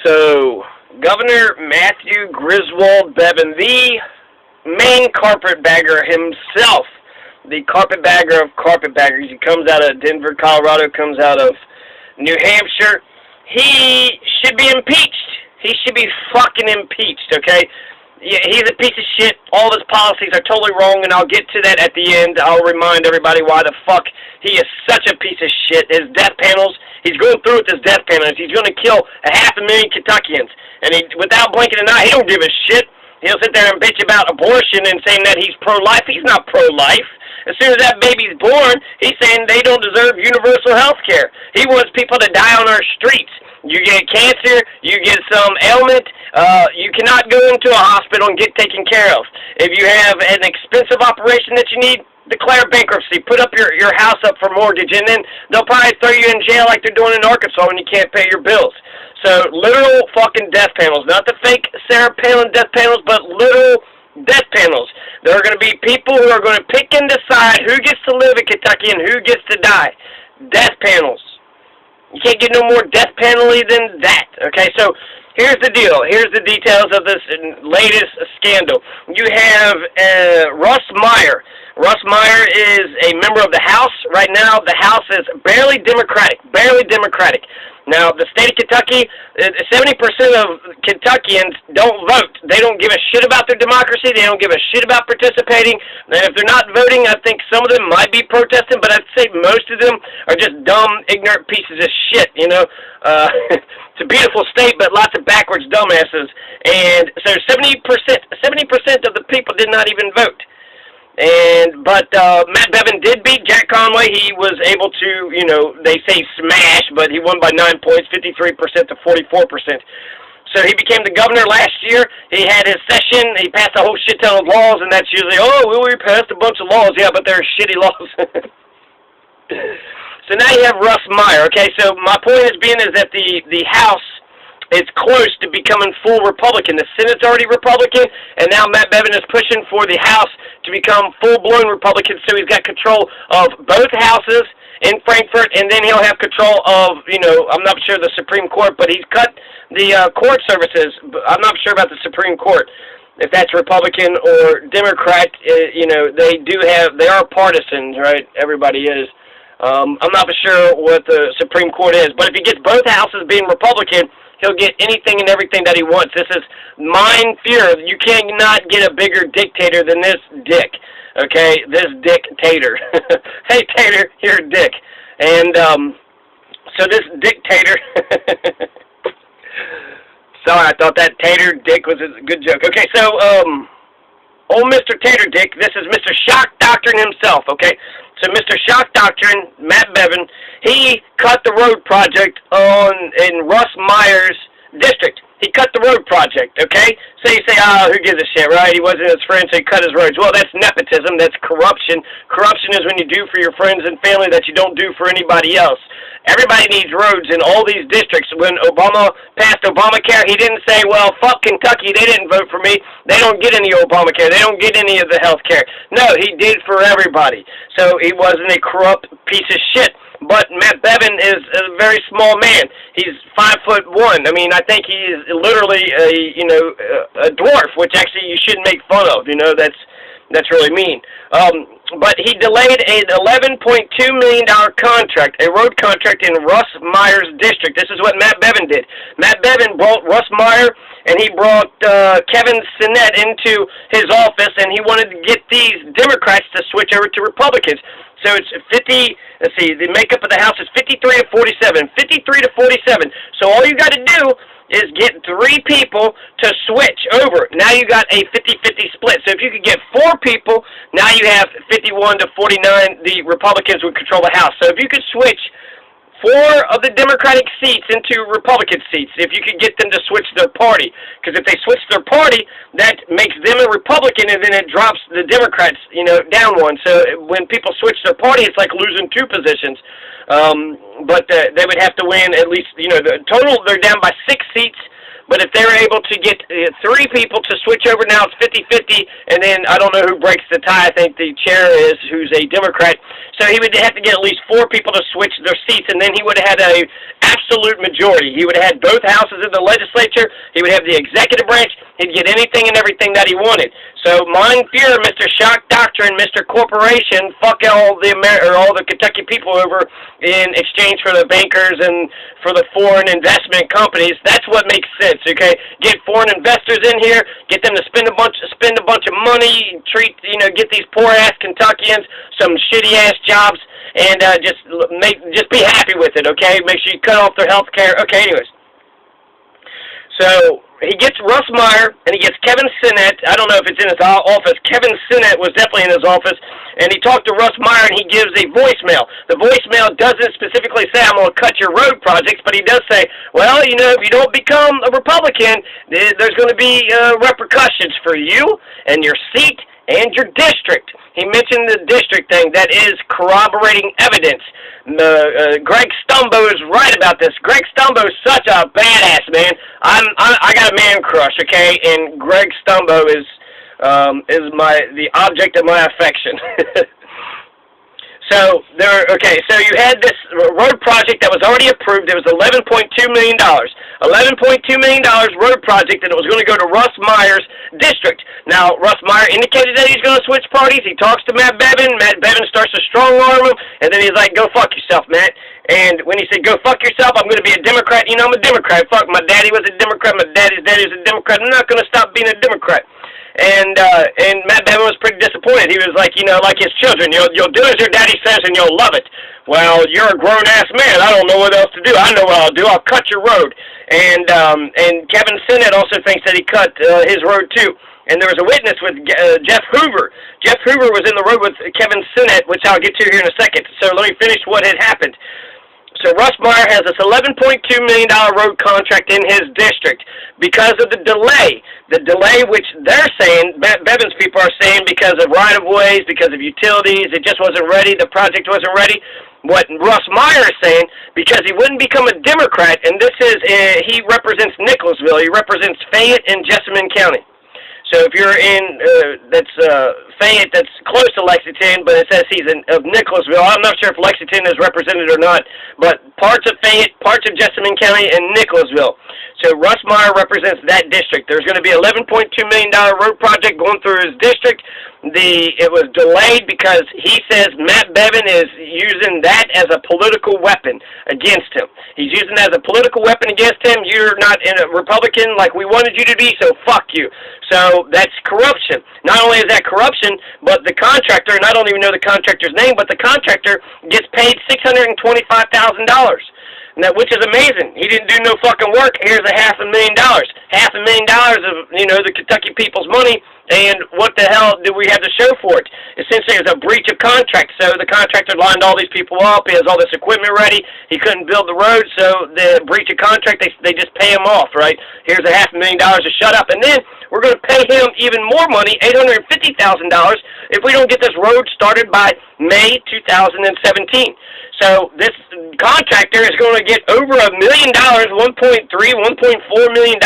So, Governor Matthew Griswold Bevin, the main carpetbagger himself, the carpetbagger of carpetbaggers. He comes out of Denver, Colorado, comes out of New Hampshire. He should be impeached. He should be fucking impeached, okay? Yeah, he's a piece of shit. All of his policies are totally wrong, and I'll get to that at the end. I'll remind everybody why the fuck he is such a piece of shit. His death panels, he's going through with his death panels. He's going to kill 500,000 Kentuckians. And he, without blinking an eye, he don't give a shit. He'll sit there and bitch about abortion and saying that he's pro-life. He's not pro-life. As soon as that baby's born, he's saying they don't deserve universal health care. He wants people to die on our streets. You get cancer, you get some ailment, you cannot go into a hospital and get taken care of. If you have an expensive operation that you need, declare bankruptcy. Put up your house up for mortgage, and then they'll probably throw you in jail like they're doing in Arkansas when you can't pay your bills. So, literal fucking death panels. Not the fake Sarah Palin death panels, but literal death panels. There are going to be people who are going to pick and decide who gets to live in Kentucky and who gets to die. Death panels. You can't get no more death penalty than that. Okay, so here's the deal. Here's the details of this latest scandal. You have Russ Meyer. Russ Meyer is a member of the House. Right now, the House is barely Democratic. Barely Democratic. Now, the state of Kentucky, 70% of Kentuckians don't vote. They don't give a shit about their democracy. They don't give a shit about participating. And if they're not voting, I think some of them might be protesting, but I'd say most of them are just dumb, ignorant pieces of shit, you know. It's a beautiful state, but lots of backwards dumbasses. And so 70% of the people did not even vote. But Matt Bevin did beat Jack Conway. He was able to, you know, they say smash, but he won by 9 points, 53% to 44%. So he became the governor last year. He had his session. He passed a whole shit ton of laws, and that's usually, oh, well, we passed a bunch of laws. Yeah, but they're shitty laws. So now you have Russ Meyer, okay? So my point is that the House is close to becoming full Republican. The Senate's already Republican, and now Matt Bevin is pushing for the House to become full-blown Republican, so he's got control of both houses in Frankfurt, and then he'll have control of, you know, I'm not sure the Supreme Court, but he's cut the court services. I'm not sure about the Supreme Court, if that's Republican or Democrat. You know, they are partisans, right? Everybody is. I'm not sure what the Supreme Court is, but if he gets both houses being Republican, he'll get anything and everything that he wants. This is mind fear. You cannot get a bigger dictator than this dick. Okay? This dictator. Hey, Tater, you're a dick. And, so this dictator... Sorry, I thought that Tater Dick was a good joke. Okay, so, old Mr. Tater Dick, this is Mr. Shock Doctrine himself, okay? So Mr. Shock Doctrine, Matt Bevin, he cut the road project in Russ Meyer's district. He cut the road project, okay? So you say, oh, who gives a shit, right? He wasn't his friend, so he cut his roads. Well, that's nepotism. That's corruption. Corruption is when you do for your friends and family that you don't do for anybody else. Everybody needs roads in all these districts. When Obama passed Obamacare, he didn't say, well, fuck Kentucky, they didn't vote for me. They don't get any Obamacare. They don't get any of the health care. No, he did for everybody. So he wasn't a corrupt piece of shit. But Matt Bevin is a very small man. He's 5'1". I mean, I think he's literally a dwarf, which actually you shouldn't make fun of. You know, that's really mean. But he delayed an $11.2 million contract, a road contract in Russ Meyer's district. This is what Matt Bevin did. Matt Bevin brought Russ Meyer, and he brought Kevin Sinette into his office, and he wanted to get these Democrats to switch over to Republicans. So it's 50, let's see, the makeup of the House is 53 to 47, 53 to 47. So all you got to do is get 3 people to switch over. Now you got a 50-50 split. So if you could get 4 people, now you have 51 to 49, the Republicans would control the House. So if you could switch 4 of the Democratic seats into Republican seats, if you could get them to switch their party. Because if they switch their party, that makes them a Republican, and then it drops the Democrats, you know, down one. So when people switch their party, it's like losing 2 positions. But they would have to win at least, you know, the total, they're down by 6 seats, but if they were able to get 3 people to switch over, now it's 50-50, and then I don't know who breaks the tie. I think the chair is, who's a Democrat. So he would have to get at least 4 people to switch their seats, and then he would have had an absolute majority. He would have had both houses of the legislature. He would have the executive branch. He'd get anything and everything that he wanted. So, mein Führer, Mr. Shock Doctrine, Mr. Corporation, fuck all the Kentucky people over in exchange for the bankers and for the foreign investment companies. That's what makes sense, okay? Get foreign investors in here, get them to spend a bunch of money, get these poor-ass Kentuckians some shitty-ass jobs, and just be happy with it, okay? Make sure you cut off their health care. Okay, anyways. So, he gets Russ Meyer, and he gets Kevin Sinette. I don't know if it's in his office. Kevin Sinette was definitely in his office, and he talked to Russ Meyer, and he gives a voicemail. The voicemail doesn't specifically say, I'm going to cut your road projects, but he does say, well, if you don't become a Republican, there's going to be repercussions for you and your seat and your district. He mentioned the district thing. That is corroborating evidence. Greg Stumbo is right about this. Greg Stumbo is such a badass, man. I got a man crush, okay? And Greg Stumbo is the object of my affection. So you had this road project that was already approved. It was $11.2 million. $11.2 million road project, and it was going to go to Russ Meyer's district. Now, Russ Meyer indicated that he's going to switch parties. He talks to Matt Bevin. Matt Bevin starts to strong-arm him, and then he's like, go fuck yourself, Matt. And when he said, go fuck yourself, I'm going to be a Democrat. I'm a Democrat. Fuck, my daddy was a Democrat. My daddy's daddy was a Democrat. I'm not going to stop being a Democrat. And Matt Bevin was pretty disappointed. He was like, like his children, you'll do as your daddy says and you'll love it. Well, you're a grown-ass man. I don't know what else to do. I know what I'll do. I'll cut your road. And Kevin Sinette also thinks that he cut his road too. And there was a witness with Jeff Hoover. Jeff Hoover was in the road with Kevin Sinette, which I'll get to here in a second. So let me finish what had happened. So Russ Meyer has this $11.2 million road contract in his district because of the delay. The delay, which they're saying, Bevin's people are saying, because of right-of-ways, because of utilities, it just wasn't ready, the project wasn't ready. What Russ Meyer is saying, because he wouldn't become a Democrat, and this is, he represents Nicholasville, he represents Fayette and Jessamine County. So if you're in, Fayette, that's close to Lexington, but it says he's of Nicholasville. I'm not sure if Lexington is represented or not, but parts of Fayette, parts of Jessamine County, and Nicholasville. So Russ Meyer represents that district. There's going to be an $11.2 million road project going through his district. It was delayed because he says Matt Bevin is using that as a political weapon against him. He's using it as a political weapon against him. You're not a Republican like we wanted you to be, so fuck you. So that's corruption. Not only is that corruption, but the contractor, and I don't even know the contractor's name, but the contractor gets paid $625,000. Which is amazing. He didn't do no fucking work. Here's $500,000. $500,000 of, the Kentucky people's money, and what the hell do we have to show for it? Essentially, it was a breach of contract. So the contractor lined all these people up. He has all this equipment ready. He couldn't build the road, so the breach of contract, they just pay him off, right? Here's $500,000 to shut up. And then we're going to pay him even more money, $850,000, if we don't get this road started by May 2017. So this contractor is going to get over $1 million, $1.4 million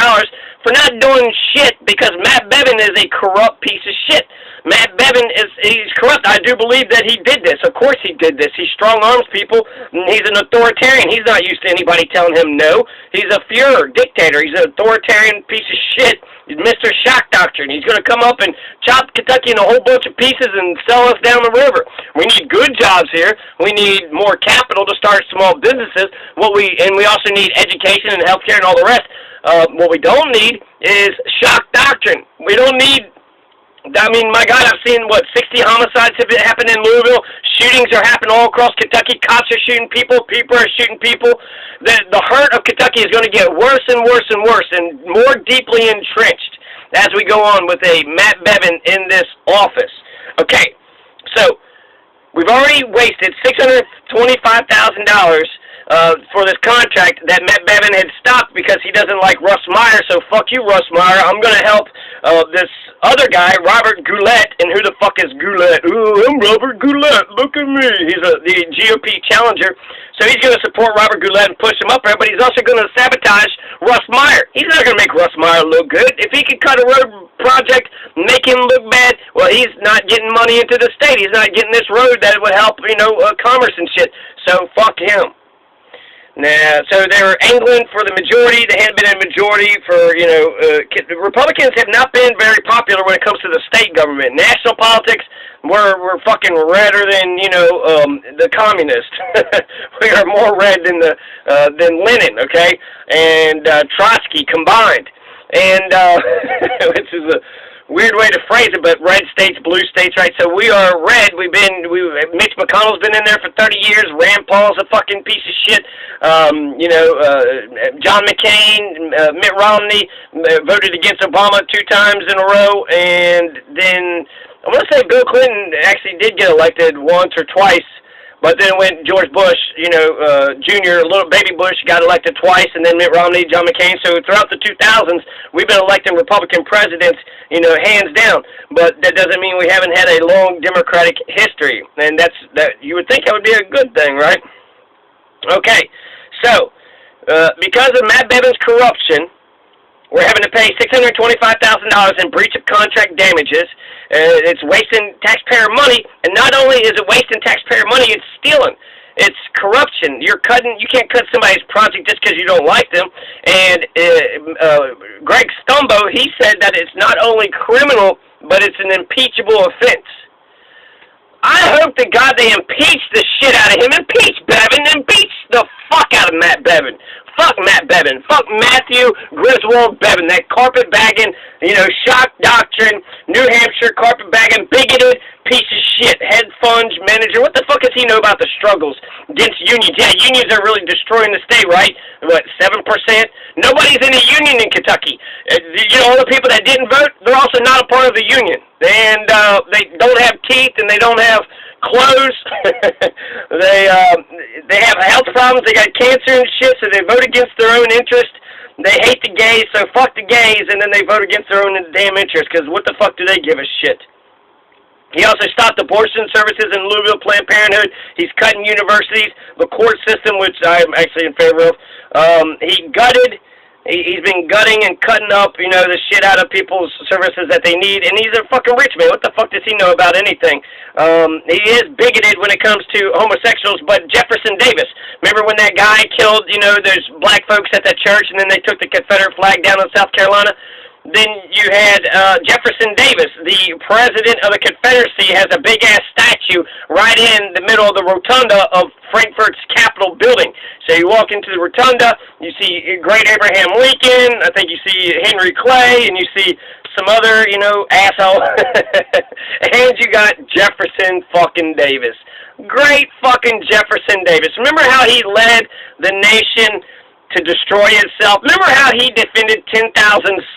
for not doing shit because Matt Bevin is a corrupt piece of shit. Matt Bevin he's corrupt. I do believe that he did this. Of course he did this. He strong-arms people. He's an authoritarian. He's not used to anybody telling him no. He's a Führer, dictator. He's an authoritarian piece of shit. He's Mr. Shock Doctrine. He's going to come up and chop Kentucky in a whole bunch of pieces and sell us down the river. We need good jobs here. We need more capital to start small businesses. We also need education and healthcare and all the rest. What we don't need is shock doctrine. We don't need, my God, I've seen, 60 homicides have happened in Louisville. Shootings are happening all across Kentucky. Cops are shooting people. People are shooting people. The hurt of Kentucky is going to get worse and worse and worse and more deeply entrenched as we go on with a Matt Bevin in this office. Okay, so we've already wasted $625,000 for this contract that Matt Bevin had stopped because because he doesn't like Russ Meyer, so fuck you, Russ Meyer. I'm going to help this other guy, Robert Goulette, and who the fuck is Goulette? Ooh, I'm Robert Goulette, look at me. He's the GOP challenger, so he's going to support Robert Goulette and push him up there, but he's also going to sabotage Russ Meyer. He's not going to make Russ Meyer look good. If he could cut a road project, make him look bad, well, he's not getting money into the state. He's not getting this road that would help, commerce and shit, so fuck him. Now, so they were angling for the majority. They hadn't been in majority for, Republicans have not been very popular when it comes to the state government. National politics, we're fucking redder than, the communists. We are more red than Lenin, okay? And Trotsky combined. And, which is a weird way to phrase it, but red states, blue states, right? So we are red. Mitch McConnell's been in there for 30 years. Rand Paul's a fucking piece of shit. John McCain, Mitt Romney voted against Obama 2 times in a row, and then I want to say Bill Clinton actually did get elected once or twice. But then when George Bush, Jr., little baby Bush, got elected twice, and then Mitt Romney, John McCain. So throughout the 2000s, we've been electing Republican presidents, hands down. But that doesn't mean we haven't had a long Democratic history. And that you would think that would be a good thing, right? Okay, so because of Matt Bevin's corruption, we're having to pay $625,000 in breach of contract damages. It's wasting taxpayer money, and not only is it wasting taxpayer money, it's stealing. It's corruption. You can't cut somebody's project just because you don't like them. And Greg Stumbo, he said that it's not only criminal, but it's an impeachable offense. I hope to God they impeach the shit out of him. Impeach Bevin. Impeach the fuck out of Matt Bevin. Fuck Matt Bevin. Fuck Matthew Griswold Bevin. That carpetbagging, shock doctrine, New Hampshire carpetbagging, bigoted piece of shit, head fund manager. What the fuck does he know about the struggles against unions? Yeah, unions are really destroying the state, right? What, 7%? Nobody's in a union in Kentucky. All the people that didn't vote, they're also not a part of the union. And they don't have teeth, and they don't have clothes. They have health problems. They got cancer and shit, so they vote against their own interest. They hate the gays, so fuck the gays, and then they vote against their own damn interest, because what the fuck do they give a shit? He also stopped abortion services in Louisville, Planned Parenthood. He's cutting universities, the court system, which I'm actually in favor of. He's been gutting and cutting up, the shit out of people's services that they need. And he's a fucking rich man. What the fuck does he know about anything? He is bigoted when it comes to homosexuals, but Jefferson Davis. Remember when that guy killed, those black folks at that church, and then they took the Confederate flag down in South Carolina? Then you had Jefferson Davis, the president of the Confederacy, has a big-ass statue right in the middle of the rotunda of Frankfurt's Capitol building. So you walk into the rotunda, you see great Abraham Lincoln, I think you see Henry Clay, and you see some other, asshole. And you got Jefferson fucking Davis. Great fucking Jefferson Davis. Remember how he led the nation to destroy itself? Remember how he defended 10,000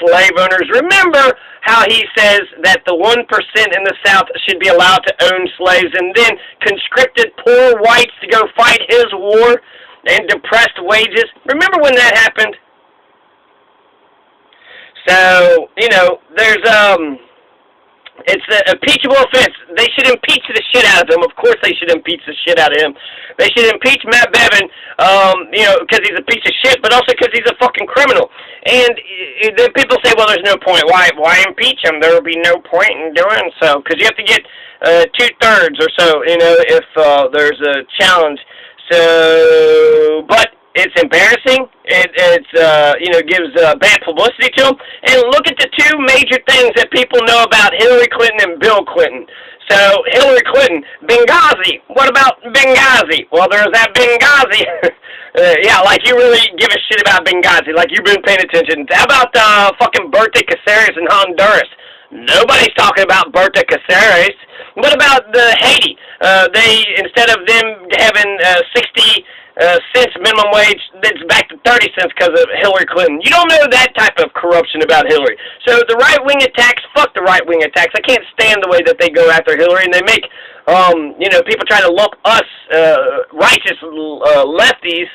slave owners? Remember how he says that the 1% in the South should be allowed to own slaves, and then conscripted poor whites to go fight his war and depressed wages? Remember when that happened? So, there's it's an impeachable offense. They should impeach the shit out of him. Of course they should impeach the shit out of him. They should impeach Matt Bevin, because he's a piece of shit, but also because he's a fucking criminal. And then people say, well, there's no point. Why impeach him? There will be no point in doing so. Because you have to get 2/3 or so, if there's a challenge. So, but it's embarrassing. It's gives bad publicity to him. And look at the 2 major things that people know about Hillary Clinton and Bill Clinton. So, Hillary Clinton, Benghazi. What about Benghazi? Well, there's that Benghazi. Yeah, like you really give a shit about Benghazi, like you've been paying attention. How about fucking Berta Cáceres in Honduras? Nobody's talking about Berta Cáceres. What about Haiti? Instead of them having 60 cents minimum wage, it's back to 30 cents because of Hillary Clinton. You don't know that type of corruption about Hillary. So the right-wing attacks, fuck the right-wing attacks. I can't stand the way that they go after Hillary, and they make, people try to lump us, righteous lefties,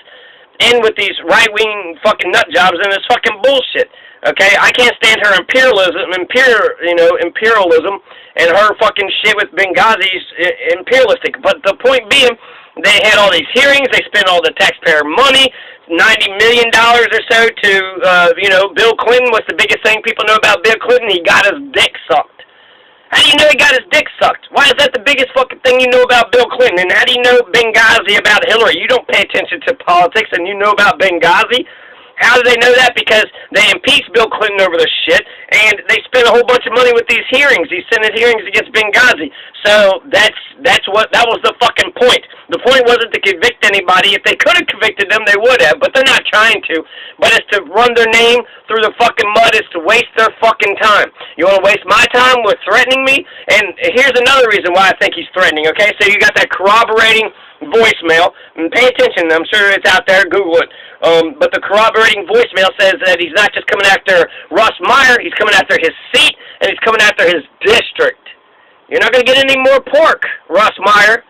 in with these right-wing fucking nut jobs and this fucking bullshit. Okay, I can't stand her imperialism, and her fucking shit with Benghazi's imperialistic. But the point being, they had all these hearings, they spent all the taxpayer money, $90 million or so to, Bill Clinton. What's the biggest thing people know about Bill Clinton? He got his dick sucked. How do you know he got his dick sucked? Why is that the biggest fucking thing you know about Bill Clinton? And how do you know Benghazi about Hillary? You don't pay attention to politics and you know about Benghazi? How do they know that? Because they impeached Bill Clinton over this shit, and they spent a whole bunch of money with these hearings, these Senate hearings against Benghazi. So that was the fucking point. The point wasn't to convict anybody. If they could have convicted them, they would have, but they're not trying to. But it's to run their name through the fucking mud. It's to waste their fucking time. You want to waste my time with threatening me? And here's another reason why I think he's threatening, okay? So you got that corroborating voicemail, and pay attention, I'm sure it's out there, Google it. But the corroborating voicemail says that he's not just coming after Russ Meyer, he's coming after his seat, and he's coming after his district. You're not going to get any more pork, Russ Meyer.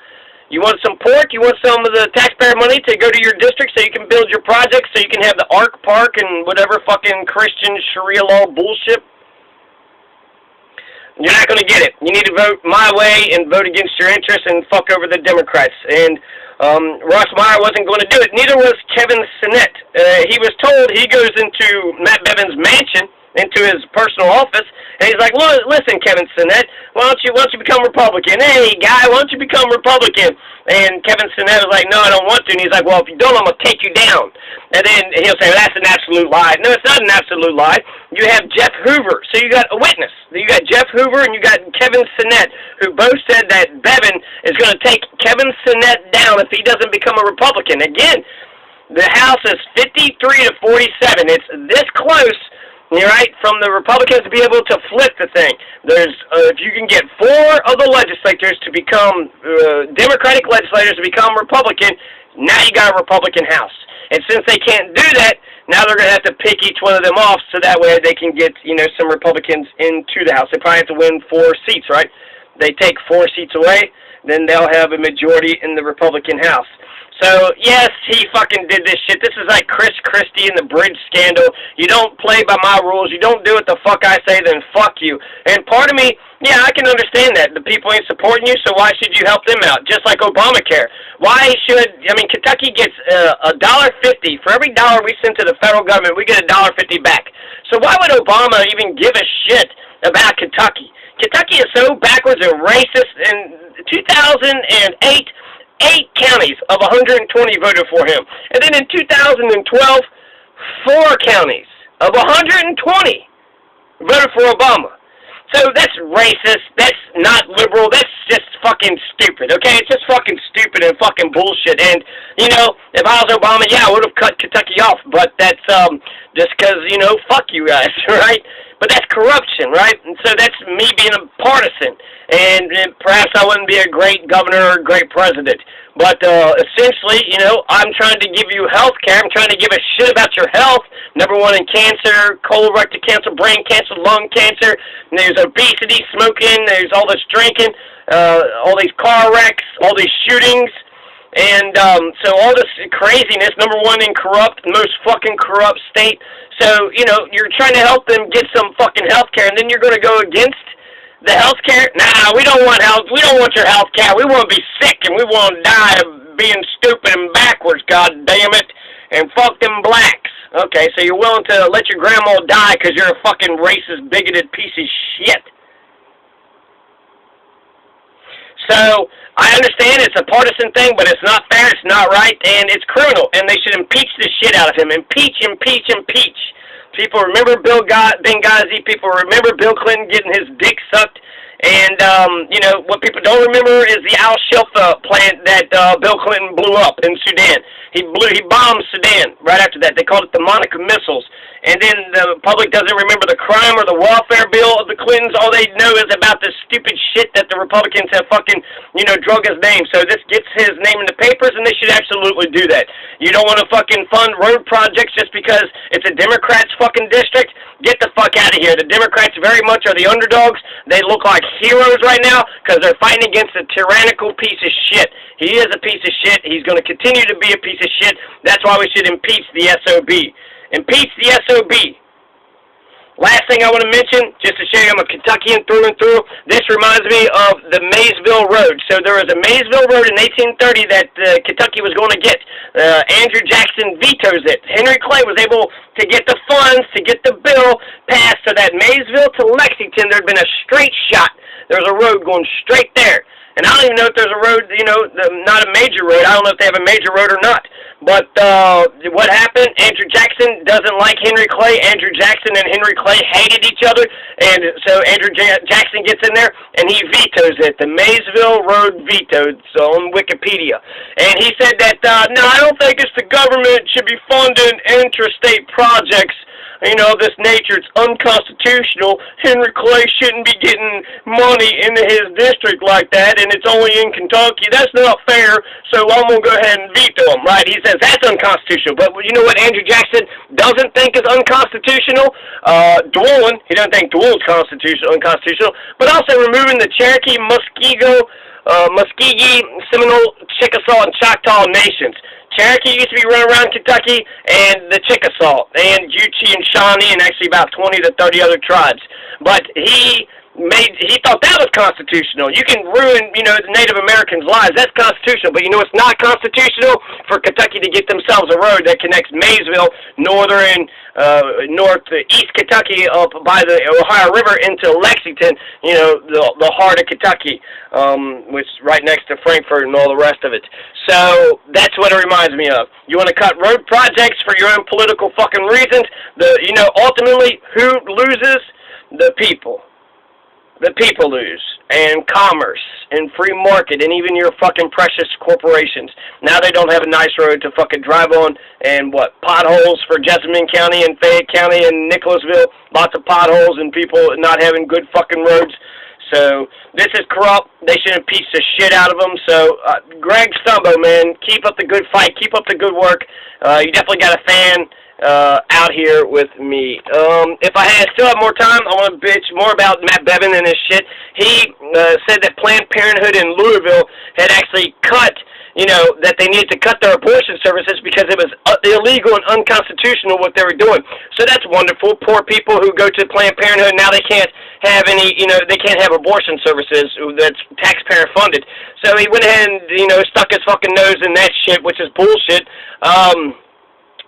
You want some pork? You want some of the taxpayer money to go to your district so you can build your projects, so you can have the Ark Park and whatever fucking Christian Sharia law bullshit? You're not going to get it. You need to vote my way and vote against your interests and fuck over the Democrats. And Russ Meyer wasn't going to do it. Neither was Kevin Sinette. He was told, he goes into Matt Bevin's mansion, into his personal office, and he's like, well, listen, Kevin Sinette, why don't you become Republican? Hey, guy, why don't you become Republican? And Kevin Sinette was like, no, I don't want to. And he's like, well, if you don't, I'm going to take you down. And then he'll say, well, that's an absolute lie. No, it's not an absolute lie. You have Jeff Hoover. So you got a witness. You got Jeff Hoover and you got Kevin Sinette, who both said that Bevin is going to take Kevin Sinette down if he doesn't become a Republican. Again, the House is 53 to 47. It's this close. You're right, from the Republicans to be able to flip the thing. There's, if you can get 4 of the legislators to become, Democratic legislators to become Republican, now you got a Republican House. And since they can't do that, now they're going to have to pick each one of them off so that way they can get, some Republicans into the House. They probably have to win 4 seats, right? They take 4 seats away, then they'll have a majority in the Republican House. So, yes, he fucking did this shit. This is like Chris Christie and the bridge scandal. You don't play by my rules. You don't do what the fuck I say, then fuck you. And part of me, yeah, I can understand that. The people ain't supporting you, so why should you help them out? Just like Obamacare. Kentucky gets $1.50. For every dollar we send to the federal government, we get $1.50 back. So why would Obama even give a shit about Kentucky? Kentucky is so backwards and racist. In 2008, 8 counties of 120 voted for him. And then in 2012, 4 counties of 120 voted for Obama. So that's racist, that's not liberal, that's just fucking stupid, okay? It's just fucking stupid and fucking bullshit. And, if I was Obama, yeah, I would have cut Kentucky off. But that's just because, fuck you guys, right? But that's corruption, right? And so that's me being a partisan. And perhaps I wouldn't be a great governor or a great president. But essentially, I'm trying to give you health care. I'm trying to give a shit about your health. Number 1 in cancer, colorectal cancer, brain cancer, lung cancer. And there's obesity, smoking. There's all this drinking, all these car wrecks, all these shootings. And so all this craziness, number 1 in most fucking corrupt state. So, you're trying to help them get some fucking health care, and then you're going to go against the health care? Nah, we don't want health. We don't want your health care. We want to be sick, and we want to die of being stupid and backwards, god damn it. And fuck them blacks. Okay, so you're willing to let your grandma die because you're a fucking racist, bigoted piece of shit. So, I understand it's a partisan thing, but it's not fair, it's not right, and it's criminal, and they should impeach the shit out of him. Impeach, impeach, impeach. People remember Benghazi, people remember Bill Clinton getting his dick sucked, and, what people don't remember is the Al-Shilfa plant that Bill Clinton blew up in Sudan. He bombed Sudan right after that. They called it the Monica missiles, and then the public doesn't remember the crime or the welfare bill of the Clintons. All they know is about this stupid shit that the Republicans have fucking, drug his name. So this gets his name in the papers, and they should absolutely do that. You don't want to fucking fund road projects just because it's a Democrat's fucking district? Get the fuck out of here. The Democrats very much are the underdogs. They look like heroes right now because they're fighting against a tyrannical piece of shit. He is a piece of shit. He's going to continue to be a piece of shit. That's why we should impeach the SOB. Impeach the SOB. Last thing I want to mention, just to show you I'm a Kentuckian through and through, this reminds me of the Maysville Road. So there was a Maysville Road in 1830 that Kentucky was going to get. Andrew Jackson vetoes it. Henry Clay was able to get the funds to get the bill passed so that Maysville to Lexington, there had been a straight shot. There was a road going straight there. And I don't even know if there's a road, not a major road. I don't know if they have a major road or not. But what happened, Andrew Jackson doesn't like Henry Clay. Andrew Jackson and Henry Clay hated each other. And so Andrew Jackson gets in there, and he vetoes it. The Maysville Road vetoed, so on Wikipedia. And he said that, no, I don't think it's the government should be funding interstate projects of this nature. It's unconstitutional. Henry Clay shouldn't be getting money into his district like that, and it's only in Kentucky. That's not fair, so I'm going to go ahead and veto him, right? He says that's unconstitutional. But you know what Andrew Jackson doesn't think is unconstitutional? Dueling. He doesn't think dueling is unconstitutional. But also removing the Cherokee, Muskegee, Seminole, Chickasaw, and Choctaw nations. Cherokee used to be run around Kentucky, and the Chickasaw, and Yuchi and Shawnee, and actually about 20 to 30 other tribes. But he thought that was constitutional. You can ruin, Native Americans' lives. That's constitutional. But it's not constitutional for Kentucky to get themselves a road that connects Maysville, northeast Kentucky up by the Ohio River into Lexington, the heart of Kentucky, which is right next to Frankfort and all the rest of it. So that's what it reminds me of. You want to cut road projects for your own political fucking reasons. Ultimately, who loses? The people. The people lose, and commerce, and free market, and even your fucking precious corporations. Now they don't have a nice road to fucking drive on, and potholes for Jessamine County and Fayette County and Nicholasville, lots of potholes and people not having good fucking roads. So this is corrupt. They should impeach the shit out of them. So Greg Stumbo, man, keep up the good fight, keep up the good work. You definitely got a fan out here with me. If I still have more time, I want to bitch more about Matt Bevin and his shit. He said that Planned Parenthood in Louisville had actually cut, that they needed to cut their abortion services because it was illegal and unconstitutional what they were doing. So that's wonderful. Poor people who go to Planned Parenthood, now they can't have any, they can't have abortion services that's taxpayer funded. So he went ahead and, stuck his fucking nose in that shit, which is bullshit.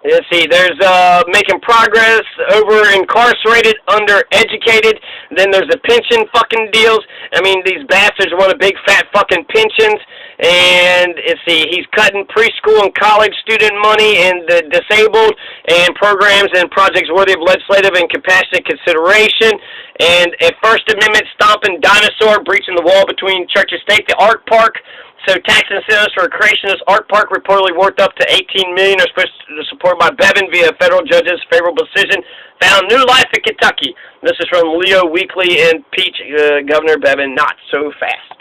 Let's see, there's making progress over incarcerated, undereducated. Then there's the pension fucking deals. I mean, these bastards want a big fat fucking pensions. And let's see, he's cutting preschool and college student money and the disabled and programs and projects worthy of legislative and compassionate consideration. And a First Amendment stomping dinosaur breaching the wall between church and state, the art park. So tax incentives for a creationist art park reportedly worth up to $18 million are supposed to support by Bevin via federal judge's favorable decision. Found new life in Kentucky. This is from Leo Weekly and Impeach Governor Bevin not so fast.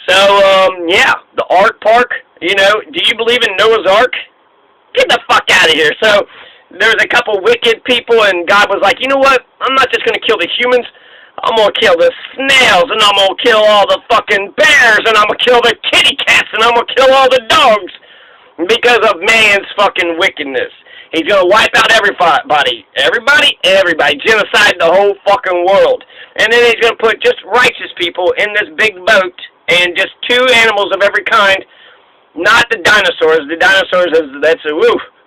So, yeah, the art park, do you believe in Noah's Ark? Get the fuck out of here. So there's a couple wicked people, and God was like, you know what? I'm not just going to kill the humans. I'm going to kill the snails, and I'm going to kill all the fucking bears, and I'm going to kill the kitty cats, and I'm going to kill all the dogs because of man's fucking wickedness. He's going to wipe out everybody. Everybody? Everybody. Genocide the whole fucking world. And then he's going to put just righteous people in this big boat and just two animals of every kind, not the dinosaurs. The dinosaurs,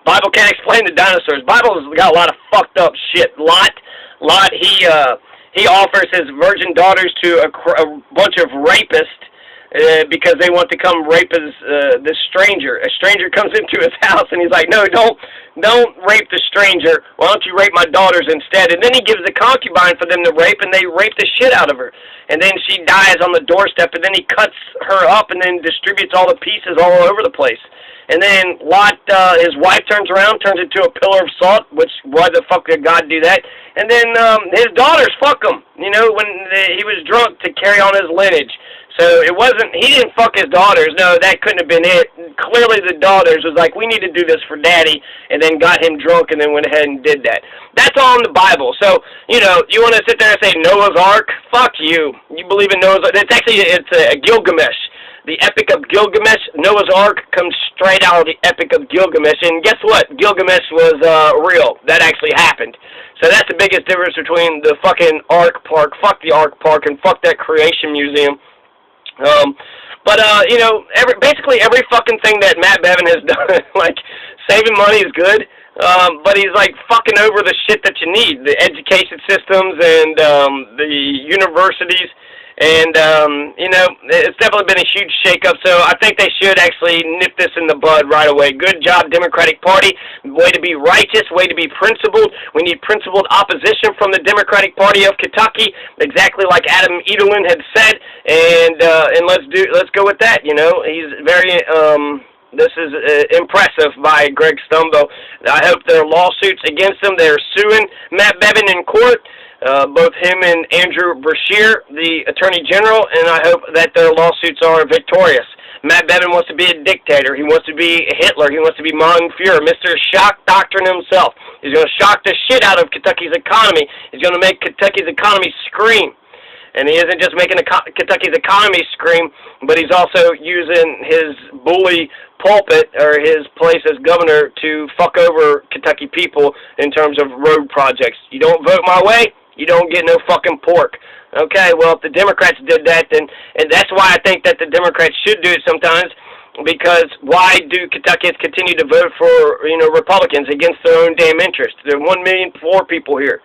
Bible can't explain the dinosaurs. Bible's got a lot of fucked up shit. Lot, he offers his virgin daughters to a bunch of rapists because they want to come rape this stranger. A stranger comes into his house, and he's like, no, don't rape the stranger. Why don't you rape my daughters instead? And then he gives the concubine for them to rape, and they rape the shit out of her. And then she dies on the doorstep, and then he cuts her up and then distributes all the pieces all over the place. And then Lot, his wife turns around, turns into a pillar of salt, which, why the fuck did God do that? And then his daughters fuck him, you know, when he was drunk to carry on his lineage. So it wasn't, he didn't fuck his daughters. No, that couldn't have been it. Clearly the daughters was like, we need to do this for Daddy, and then got him drunk and then went ahead and did that. That's all in the Bible. So, you know, you want to sit there and say Noah's Ark? Fuck you. You believe in Noah's Ark? It's actually, it's a Gilgamesh. The Epic of Gilgamesh, Noah's Ark, comes straight out of the Epic of Gilgamesh. And guess what? Gilgamesh was real. That actually happened. So that's the biggest difference between the fucking Ark Park, fuck the Ark Park, and fuck that Creation Museum. You know, basically every fucking thing that Matt Bevin has done, like, saving money is good, but he's, like, fucking over the shit that you need, the education systems and the universities. And, you know, it's definitely been a huge shakeup, so I think they should actually nip this in the bud right away. Good job, Democratic Party. Way to be righteous, way to be principled. We need principled opposition from the Democratic Party of Kentucky, exactly like Adam Edelman had said, and let's go with that, you know. He's very, this is impressive by Greg Stumbo. I hope there are lawsuits against him. They're suing Matt Bevin in court. Both him and Andrew Brashear, the Attorney General, and I hope that their lawsuits are victorious. Matt Bevin wants to be a dictator. He wants to be Hitler. He wants to be Mon Fuhrer, Mr. Shock Doctrine himself. He's going to shock the shit out of Kentucky's economy. He's going to make Kentucky's economy scream. And he isn't just making Kentucky's economy scream, but he's also using his bully pulpit, or his place as governor, to fuck over Kentucky people in terms of road projects. You don't vote my way, you don't get no fucking pork. Okay, well, if the Democrats did that, then, and that's why I think that the Democrats should do it sometimes, because why do Kentuckians continue to vote for, you know, Republicans against their own damn interests? There are 1 million poor people here.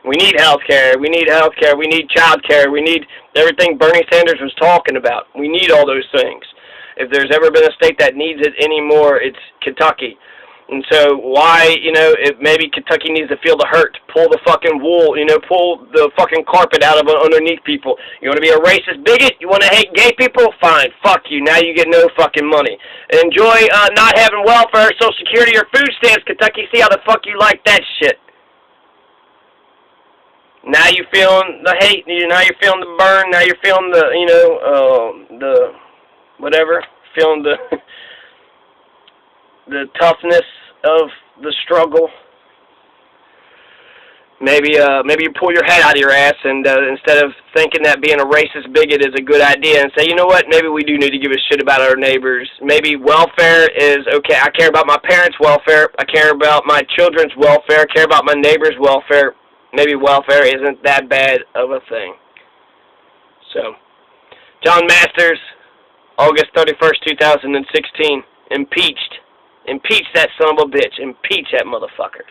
We need health care, we need health care, we need child care, we need everything Bernie Sanders was talking about. We need all those things. If there's ever been a state that needs it anymore, it's Kentucky. And so why, you know, if maybe Kentucky needs to feel the hurt, pull the fucking wool, you know, pull the fucking carpet out of underneath people. You want to be a racist bigot? You want to hate gay people? Fine, fuck you. Now you get no fucking money. Enjoy not having welfare, Social Security, or food stamps, Kentucky. See how the fuck you like that shit. Now you're feeling the hate, now you're feeling the burn, now you're feeling the, you know, the whatever, feeling the the toughness of the struggle. Maybe you pull your head out of your ass and instead of thinking that being a racist bigot is a good idea, and say, you know what, maybe we do need to give a shit about our neighbors. Maybe welfare is okay. I care about my parents' welfare. I care about my children's welfare. I care about my neighbor's welfare. Maybe welfare isn't that bad of a thing. So, John Masters, August 31st, 2016, impeached. Impeach that son of a bitch. Impeach that motherfucker.